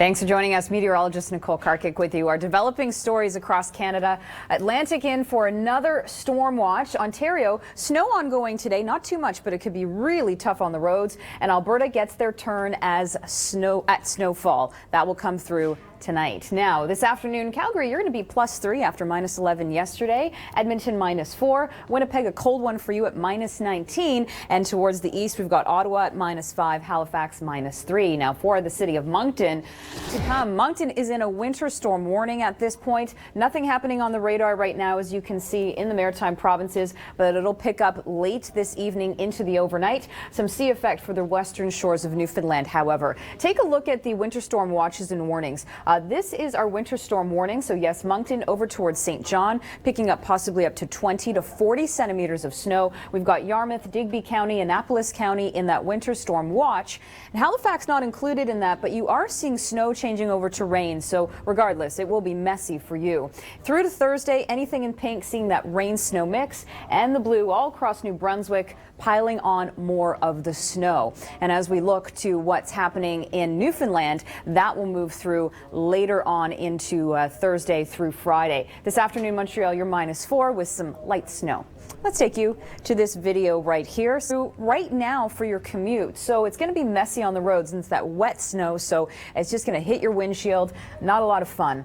Thanks for joining us. Meteorologist Nicole Karkic with you. Our developing stories across Canada. Atlantic in for another storm watch. Ontario, snow ongoing today. Not too much, but it could be really tough on the roads. And Alberta gets their turn as snowfall. That will come through tonight. Now, this afternoon, Calgary, you're going to be +3 after -11 yesterday. Edmonton -4. Winnipeg, a cold one for you at -19. And towards the east, we've got Ottawa at -5, Halifax -3. Now, for the city of Moncton to come. Moncton is in a winter storm warning at this point. Nothing happening on the radar right now, as you can see, in the Maritime provinces, but it'll pick up late this evening into the overnight. Some sea effect for the western shores of Newfoundland, however. Take a look at the winter storm watches and warnings. This is our winter storm warning. So yes, Moncton over towards St. John, picking up possibly up to 20 to 40 centimeters of snow. We've got Yarmouth, Digby County, Annapolis County in that winter storm watch. And Halifax not included in that, but you are seeing snow changing over to rain. So regardless, it will be messy for you. Through to Thursday, anything in pink, seeing that rain-snow mix, and the blue all across New Brunswick, piling on more of the snow. And as we look to what's happening in Newfoundland, that will move through later on into Thursday through Friday. This afternoon, Montreal, you're -4 with some light snow. Let's take you to this video right here. So right now for your commute. So it's going to be messy on the roads and it's that wet snow. So it's just going to hit your windshield. Not a lot of fun.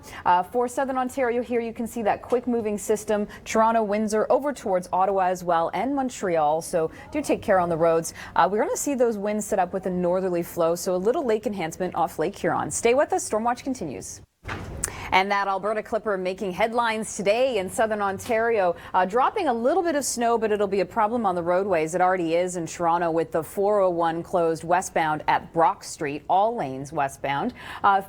For Southern Ontario here, you can see that quick moving system. Toronto, Windsor, over towards Ottawa as well, and Montreal. So do take care on the roads. We're going to see those winds set up with a northerly flow. So a little lake enhancement off Lake Huron. Stay with us. Stormwatch continues. And that Alberta Clipper making headlines today in Southern Ontario, dropping a little bit of snow, but it'll be a problem on the roadways. It already is in Toronto with the 401 closed westbound at Brock Street, all lanes westbound.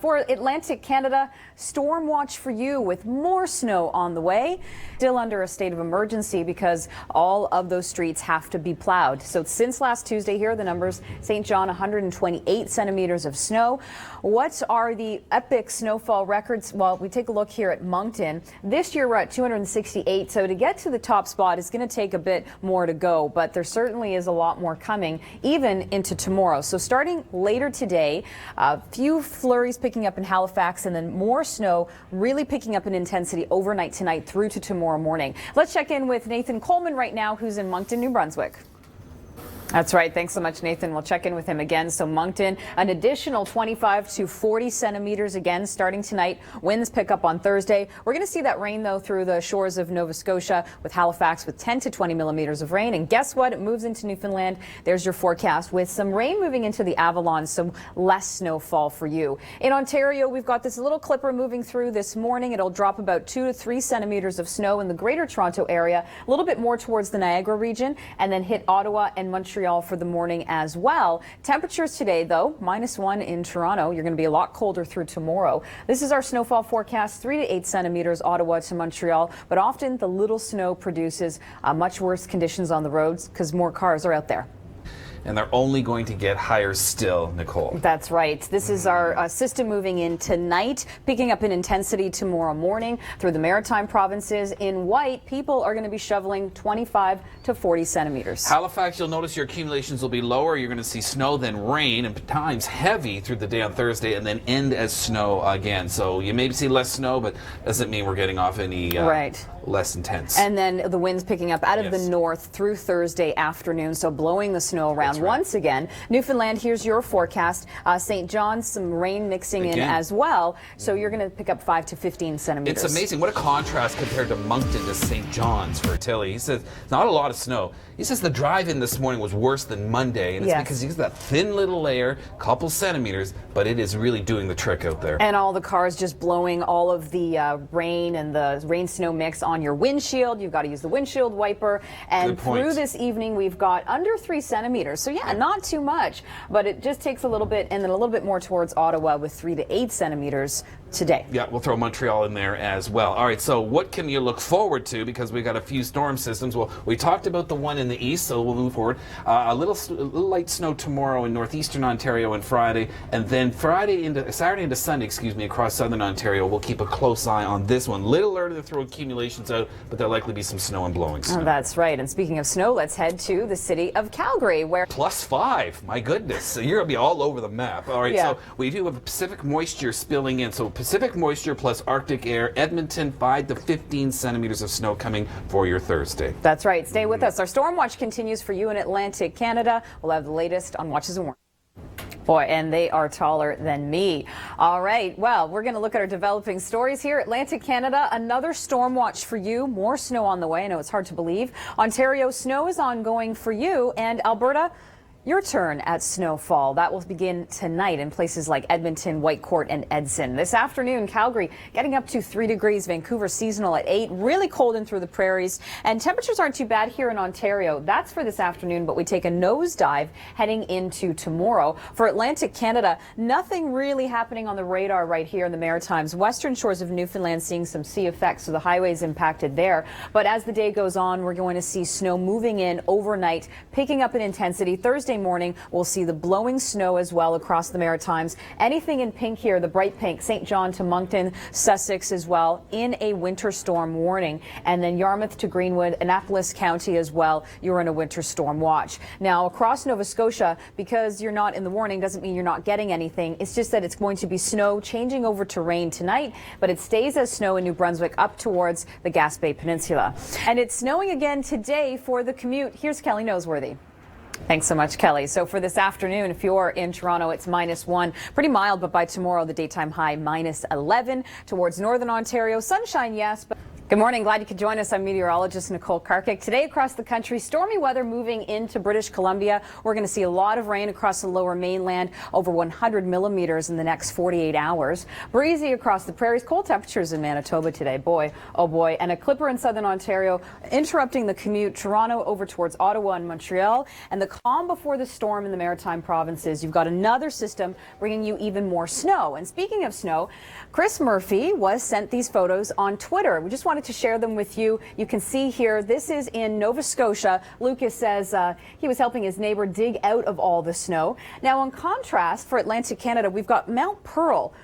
For Atlantic Canada, storm watch for you with more snow on the way. Still under a state of emergency because all of those streets have to be plowed. So since last Tuesday, here are the numbers. St. John, 128 centimeters of snow. What are the epic snowfall records? Well, we take a look here at Moncton. This year we're at 268, so to get to the top spot is going to take a bit more to go, but there certainly is a lot more coming even into tomorrow. So starting later today, a few flurries picking up in Halifax and then more snow really picking up in intensity overnight tonight through to tomorrow morning. Let's check in with Nathan Coleman right now, who's in Moncton, New Brunswick. That's right. Thanks so much, Nathan. We'll check in with him again. So Moncton, an additional 25 to 40 centimeters again starting tonight. Winds pick up on Thursday. We're going to see that rain, though, through the shores of Nova Scotia with Halifax with 10 to 20 millimeters of rain. And guess what? It moves into Newfoundland. There's your forecast with some rain moving into the Avalon, so less snowfall for you. In Ontario, we've got this little clipper moving through this morning. It'll drop about 2 to 3 centimeters of snow in the greater Toronto area, a little bit more towards the Niagara region, and then hit Ottawa and Montreal for the morning as well. Temperatures today, though, -1 in Toronto. You're going to be a lot colder through tomorrow. This is our snowfall forecast, 3 to 8 centimeters, Ottawa to Montreal. But often the little snow produces much worse conditions on the roads because more cars are out there. And they're only going to get higher still, Nicole. That's right. This is our system moving in tonight, picking up in intensity tomorrow morning through the Maritime provinces. In white, people are going to be shoveling 25 to 40 centimeters. Halifax, you'll notice your accumulations will be lower. You're going to see snow, then rain, and times heavy through the day on Thursday, and then end as snow again. So you may see less snow, but doesn't mean we're getting off any less intense. And then the winds picking up out of the north through Thursday afternoon, so blowing the snow around. Once again. Newfoundland, here's your forecast. St. John's, some rain mixing in as well. So you're going to pick up 5 to 15 centimeters. It's amazing. What a contrast compared to Moncton to St. John's for Tilly. He says not a lot of snow. He says the drive-in this morning was worse than Monday, and it's because he's that thin little layer, couple centimeters, but it is really doing the trick out there. And all the cars just blowing all of the rain and the rain-snow mix on your windshield. You've got to use the windshield wiper. And through this evening, we've got under 3 centimeters. So yeah, not too much, but it just takes a little bit, and then a little bit more towards Ottawa with 3 to 8 centimeters today. Yeah, we'll throw Montreal in there as well. All right, so what can you look forward to? Because we got a few storm systems. Well, we talked about the one in the east, so we'll move forward. A little light snow tomorrow in northeastern Ontario and Friday, and then Saturday into Sunday, across southern Ontario. We'll keep a close eye on this one. Little early to throw accumulations out, but there'll likely be some snow and blowing snow. Oh, that's right. And speaking of snow, let's head to the city of Calgary, where +5. My goodness. So you're going to be all over the map. All right, Yeah. so we do have Pacific moisture spilling in. So Pacific moisture plus Arctic air. Edmonton, 5 to 15 centimeters of snow coming for your Thursday. That's right. Stay with us. Our storm watch continues for you in Atlantic Canada. We'll have the latest on Watches and Warnings. Boy, and they are taller than me. All right, well, we're going to look at our developing stories here. Atlantic Canada, another storm watch for you. More snow on the way. I know it's hard to believe. Ontario, snow is ongoing for you. And Alberta, your turn at snowfall. That will begin tonight in places like Edmonton, Whitecourt, and Edson. This afternoon, Calgary getting up to 3 degrees. Vancouver seasonal at 8. Really cold in through the prairies. And temperatures aren't too bad here in Ontario. That's for this afternoon, but we take a nosedive heading into tomorrow. For Atlantic Canada, nothing really happening on the radar right here in the Maritimes. Western shores of Newfoundland seeing some sea effects, so the highways impacted there. But as the day goes on, we're going to see snow moving in overnight, picking up in intensity. Thursday morning, we'll see the blowing snow as well across the Maritimes. Anything in pink here, the bright pink, St. John to Moncton, Sussex as well, in a winter storm warning. And then Yarmouth to Greenwood, Annapolis County as well, you're in a winter storm watch. Now, across Nova Scotia, because you're not in the warning doesn't mean you're not getting anything. It's just that it's going to be snow changing over to rain tonight, but it stays as snow in New Brunswick up towards the Gaspé Peninsula. And it's snowing again today for the commute. Here's Kelly Noseworthy. Thanks so much, Kelly. So for this afternoon, if you're in Toronto, it's -1. Pretty mild, but by tomorrow, the daytime high -11. Towards northern Ontario, sunshine, yes, but good morning. Glad you could join us. I'm meteorologist Nicole Karkic. Today across the country, stormy weather moving into British Columbia. We're going to see a lot of rain across the lower mainland, over 100 millimeters in the next 48 hours. Breezy across the prairies. Cold temperatures in Manitoba today. Boy, oh boy. And a clipper in southern Ontario interrupting the commute. Toronto over towards Ottawa and Montreal. And the calm before the storm in the Maritime provinces. You've got another system bringing you even more snow. And speaking of snow, Chris Murphy was sent these photos on Twitter. We just wanted to share them with you. You can see here, this is in Nova Scotia. Lucas says he was helping his neighbor dig out of all the snow. Now, in contrast, for Atlantic Canada, we've got Mount Pearl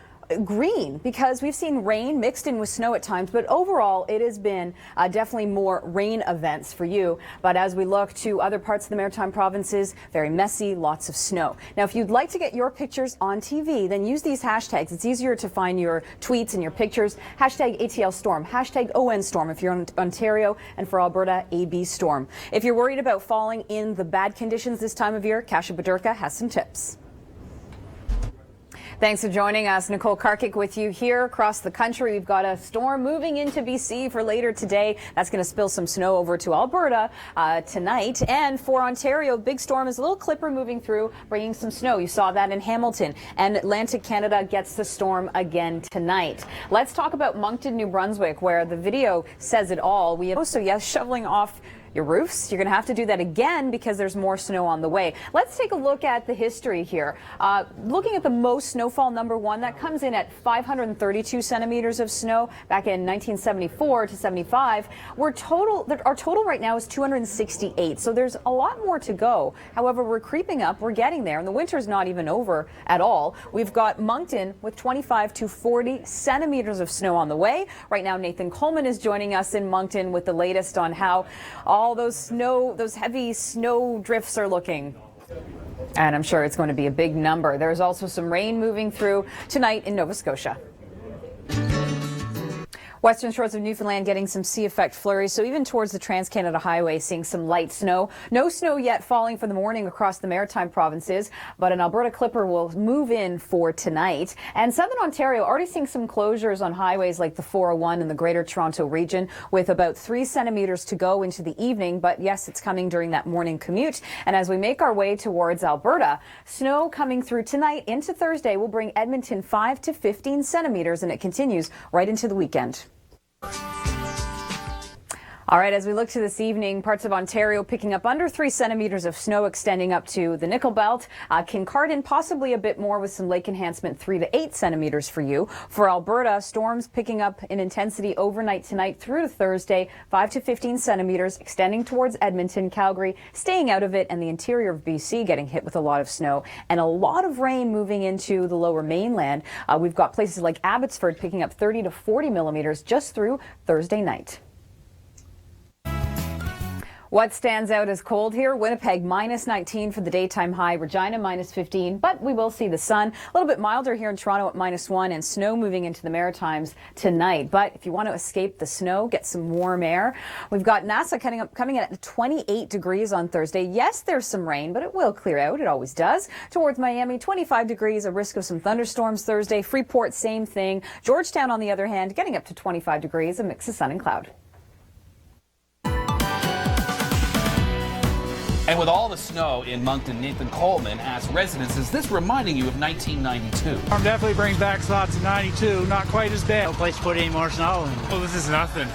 green because we've seen rain mixed in with snow at times, but overall it has been definitely more rain events for you. But as we look to other parts of the Maritime provinces, very messy, lots of snow. Now, if you'd like to get your pictures on TV, then use these hashtags. It's easier to find your tweets and your pictures. Hashtag ATL Storm, hashtag ON Storm if you're in Ontario, and for Alberta, AB Storm. If you're worried about falling in the bad conditions this time of year, Kasia Badurka has some tips. Thanks for joining us. Nicole Karkic with you here across the country. We've got a storm moving into BC for later today. That's going to spill some snow over to Alberta tonight. And for Ontario, big storm is a little clipper moving through, bringing some snow. You saw that in Hamilton. And Atlantic Canada gets the storm again tonight. Let's talk about Moncton, New Brunswick, where the video says it all. We also, yes, shoveling off your roofs. You're going to have to do that again because there's more snow on the way. Let's take a look at the history here. Looking at the most snowfall, number one, that comes in at 532 centimeters of snow back in 1974 to 75. Our total right now is 268, so there's a lot more to go. However, we're creeping up, we're getting there, and the winter's not even over at all. We've got Moncton with 25 to 40 centimeters of snow on the way. Right now, Nathan Coleman is joining us in Moncton with the latest on how all those heavy snow drifts are looking. And I'm sure it's going to be a big number. There's also some rain moving through tonight in Nova Scotia. Western shores of Newfoundland getting some sea effect flurries, so even towards the Trans-Canada Highway seeing some light snow. No snow yet falling for the morning across the Maritime provinces, but an Alberta clipper will move in for tonight. And southern Ontario already seeing some closures on highways like the 401 in the Greater Toronto region with about 3 centimeters to go into the evening. But yes, it's coming during that morning commute. And as we make our way towards Alberta, snow coming through tonight into Thursday will bring Edmonton 5 to 15 centimeters, and it continues right into the weekend. All right, as we look to this evening, parts of Ontario picking up under 3 centimeters of snow extending up to the Nickel Belt. Kincardine possibly a bit more with some lake enhancement, 3 to 8 centimeters for you. For Alberta, storms picking up in intensity overnight tonight through to Thursday, 5 to 15 centimeters extending towards Edmonton, Calgary, staying out of it, and the interior of BC getting hit with a lot of snow and a lot of rain moving into the lower mainland. We've got places like Abbotsford picking up 30 to 40 millimeters just through Thursday night. What stands out as cold here? Winnipeg -19 for the daytime high, Regina -15, but we will see the sun. A little bit milder here in Toronto at -1 and snow moving into the Maritimes tonight. But if you want to escape the snow, get some warm air. We've got NASA coming in at 28 degrees on Thursday. Yes, there's some rain, but it will clear out. It always does. Towards Miami, 25 degrees, a risk of some thunderstorms Thursday. Freeport, same thing. Georgetown, on the other hand, getting up to 25 degrees, a mix of sun and cloud. And with all the snow in Moncton, Nathan Coleman asked residents, is this reminding you of 1992? Definitely brings back thoughts of 92. Not quite as bad. No place to put any more snow. Well, this is nothing.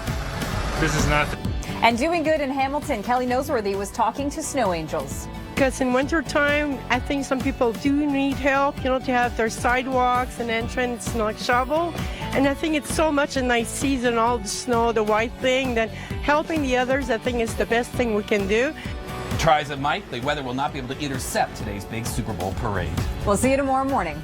This is nothing. And doing good in Hamilton, Kelly Noseworthy was talking to snow angels. Because in wintertime, I think some people do need help, to have their sidewalks and entrance shovel. And I think it's so much a nice season, all the snow, the white thing, that helping the others, I think is the best thing we can do. Try as it might, the weather will not be able to intercept today's big Super Bowl parade. We'll see you tomorrow morning.